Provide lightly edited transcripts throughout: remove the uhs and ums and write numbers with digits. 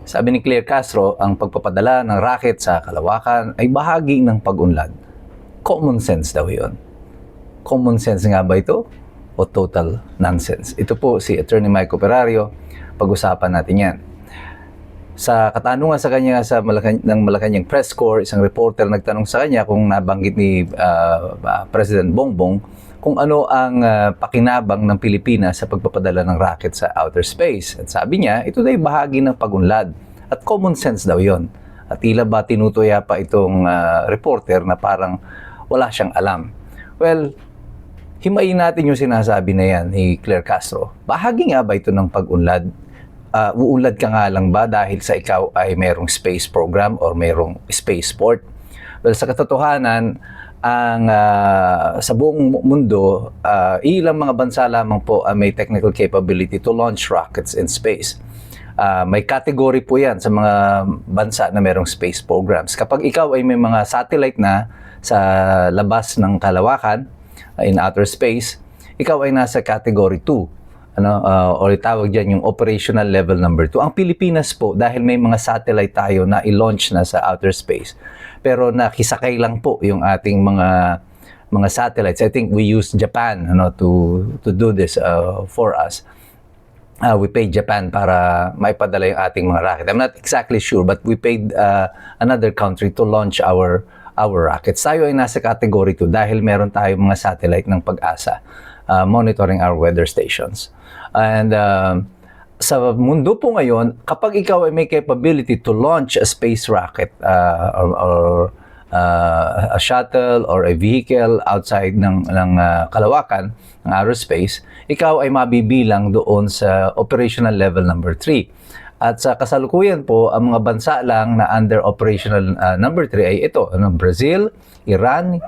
Sabi ni Claire Castro, ang pagpapadala ng racket sa kalawakan ay bahagi ng pag-unlad. Common sense daw yun. Common sense nga ba ito? O total nonsense? Ito po si Attorney Mike Operario. Pag-usapan natin yan. Sa katanungan sa kanya ng Malacanang Press Corps, isang reporter nagtanong sa kanya kung nabanggit ni President Bongbong kung ano ang pakinabang ng Pilipinas sa pagpapadala ng rocket sa outer space. At sabi niya, ito ay bahagi ng pag-unlad. At common sense daw yon. At tila ba tinutuya pa itong reporter na parang wala siyang alam. Well, himayin natin yung sinasabi na yan ni Claire Castro. Bahagi nga ba ito ng pag-unlad? Uunlad ka nga lang ba dahil sa ikaw ay merong space program or merong spaceport? Well, sa katotohanan, sa buong mundo, ilang mga bansa lamang po may technical capability to launch rockets in space. May category po yan sa mga bansa na merong space programs. Kapag ikaw ay may mga satellite na sa labas ng kalawakan, in outer space, ikaw ay nasa category 2. Or itawag dyan yung operational level number 2. Ang Pilipinas po, dahil may mga satellite tayo na i-launch na sa outer space, pero nakisakay lang po yung ating mga satellites. I think we use Japan to do this for us. We paid Japan para maipadala yung ating mga rocket. I'm not exactly sure, but we paid another country to launch our rockets. Tayo ay nasa category 2 dahil meron tayong mga satellite ng Pag-asa monitoring our weather stations. And sa mundo po ngayon, kapag ikaw ay may capability to launch a space rocket or a shuttle or a vehicle outside ng kalawakan ng aerospace, ikaw ay mabibilang doon sa operational level number 3. At sa kasalukuyan po, ang mga bansa lang na under operational number 3 ay ito, Brazil, Iran,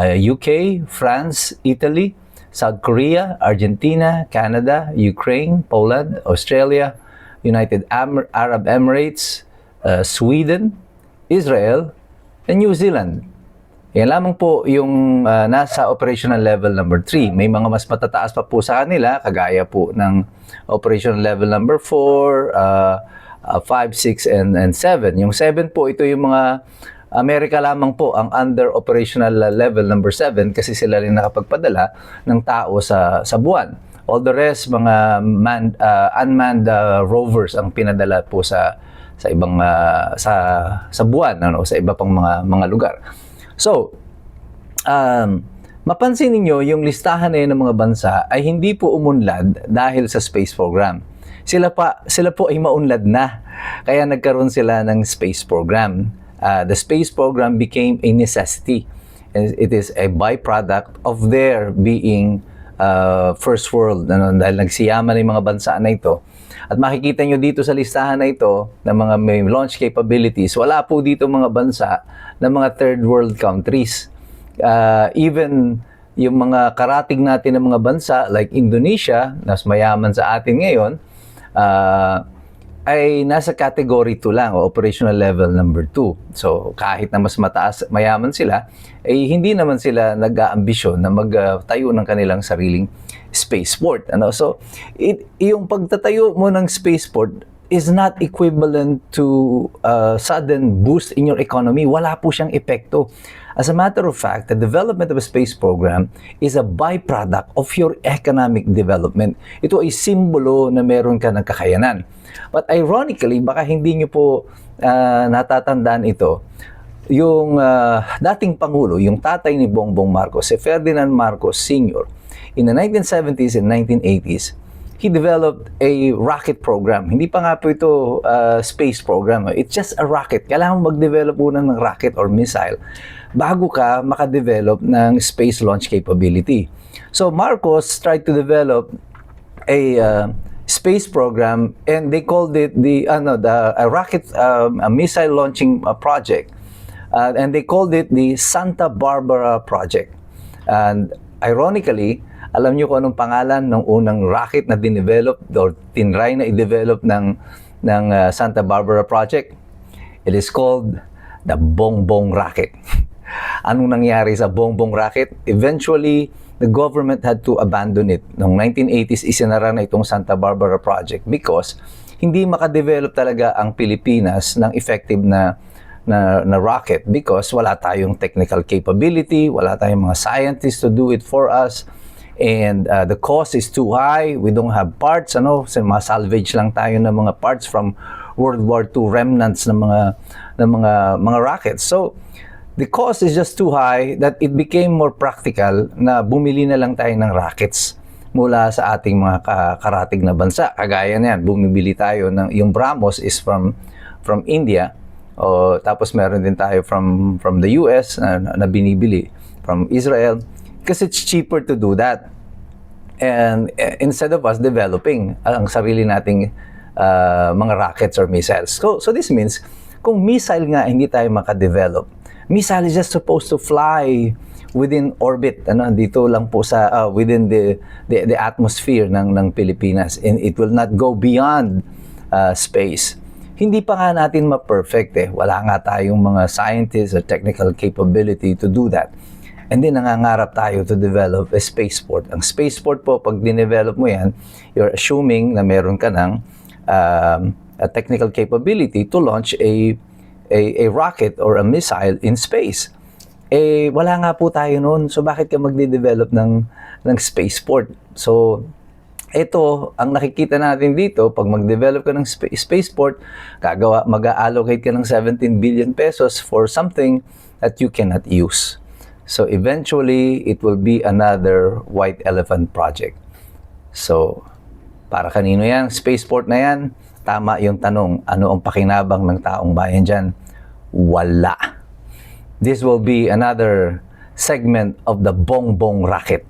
UK, France, Italy, South Korea, Argentina, Canada, Ukraine, Poland, Australia, United Arab Emirates, Sweden, Israel, and New Zealand. Yan lamang po yung nasa operational level number 3. May mga mas matataas pa po sa kanila, kagaya po ng operational level number 4, 5, 6, and 7. Yung 7 po, ito yung mga Amerika lamang po ang under operational level number 7 kasi sila rin nakapagpadala ng tao sa buwan. All the rest, mga unmanned rovers ang pinadala po sa ibang sa buwan, sa iba pang mga lugar. So, mapansin niyo yung listahan na yun ng mga bansa ay hindi po umunlad dahil sa space program. Sila po ay maunlad na. Kaya nagkaroon sila ng space program. The space program became a necessity. It is a byproduct of their being first world. Dahil nagsiyaman ng mga bansa na ito. At makikita nyo dito sa listahan na ito ng mga may launch capabilities, wala po dito mga bansa ng mga third world countries. Even yung mga karating natin ng mga bansa like Indonesia, nas mayaman sa atin ngayon, ay nasa category 2 lang o operational level number 2. So kahit na mas mataas, mayaman sila, ay hindi naman sila nag-aambisyon na magtayo ng kanilang sariling spaceport. So yung pagtatayo mo ng spaceport is not equivalent to sudden boost in your economy. Wala po siyang epekto. As a matter of fact, the development of a space program is a byproduct of your economic development. Ito ay simbolo na meron ka ng kakayanan. But ironically, baka hindi nyo po natatandaan ito, yung dating Pangulo, yung tatay ni Bongbong Marcos, si Ferdinand Marcos Sr., in the 1970s and 1980s, he developed a rocket program. Hindi pa nga po ito space program. It's just a rocket. Kailangan mag-develop muna ng rocket or missile bago ka makadevelop ng space launch capability. So Marcos tried to develop a space program and they called it the rocket a missile launching project. And they called it the Santa Barbara project. And ironically, alam niyo kung anong pangalan ng unang rocket na dinevelop or tinry na i-develop ng Santa Barbara project? It is called the Bongbong rocket. Anong nangyari sa Bongbong rocket? Eventually, the government had to abandon it. Noong 1980s, isinara na itong Santa Barbara project because hindi makadevelop talaga ang Pilipinas ng effective na rocket because wala tayong technical capability, wala tayong mga scientists to do it for us, and the cost is too high. We don't have parts, mga salvage lang tayo ng mga parts from World War II remnants ng mga rockets. So the cost is just too high that it became more practical na bumili na lang tayo ng rockets mula sa ating mga karatig na bansa. Kagaya niyan, bumibili tayo yung BrahMos is from India. Tapos meron din tayo from the US na binibili from Israel because it's cheaper to do that. And instead of us developing ang sarili nating mga rockets or missiles. So this means kung missile nga hindi tayo makadevelop, missile is just supposed to fly within orbit, dito lang po sa within the atmosphere ng Pilipinas, and it will not go beyond space. Hindi pa nga natin ma-perfect wala nga tayong mga scientists or technical capability to do that. And then nangangarap tayo to develop a spaceport. Ang spaceport po, pag dinevelop mo yan, you're assuming na meron ka ng a technical capability to launch a rocket or a missile in space. Wala nga po tayo noon. So bakit ka magde-develop ng spaceport? So ito ang nakikita natin dito, pag mag-develop ka ng spaceport, mag-allocate ka ng 17 billion pesos for something that you cannot use. So eventually it will be another white elephant project. So para kanino yan? Spaceport na yan. Tama yung tanong, ano ang pakinabang ng taong bayan dyan? Wala. This will be another segment of the bongbong racket.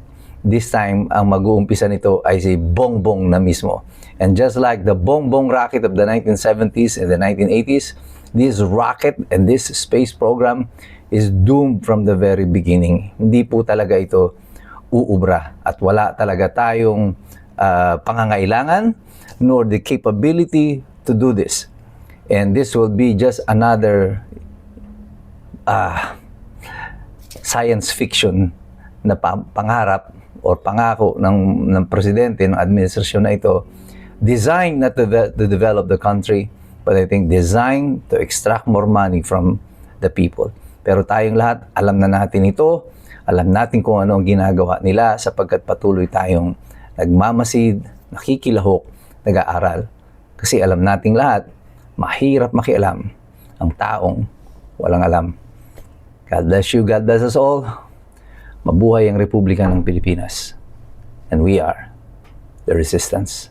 This time, ang mag-uumpisa nito ay si bongbong na mismo. And just like the bongbong racket of the 1970s and the 1980s, this rocket and this space program is doomed from the very beginning. Hindi po talaga ito uubra at wala talaga tayong pangangailangan nor the capability to do this. And this will be just another science fiction na pangarap or pangako ng presidente ng administrasyon na ito, designed not to develop the country, but I think designed to extract more money from the people. Pero tayong lahat, alam na natin ito, alam natin kung ano ang ginagawa nila sapagkat patuloy tayong nagmamasid, nakikilahok, nag-aaral. Kasi alam nating lahat, mahirap makialam ang taong walang alam. God bless you, God bless us all. Mabuhay ang Republika ng Pilipinas. And we are the resistance.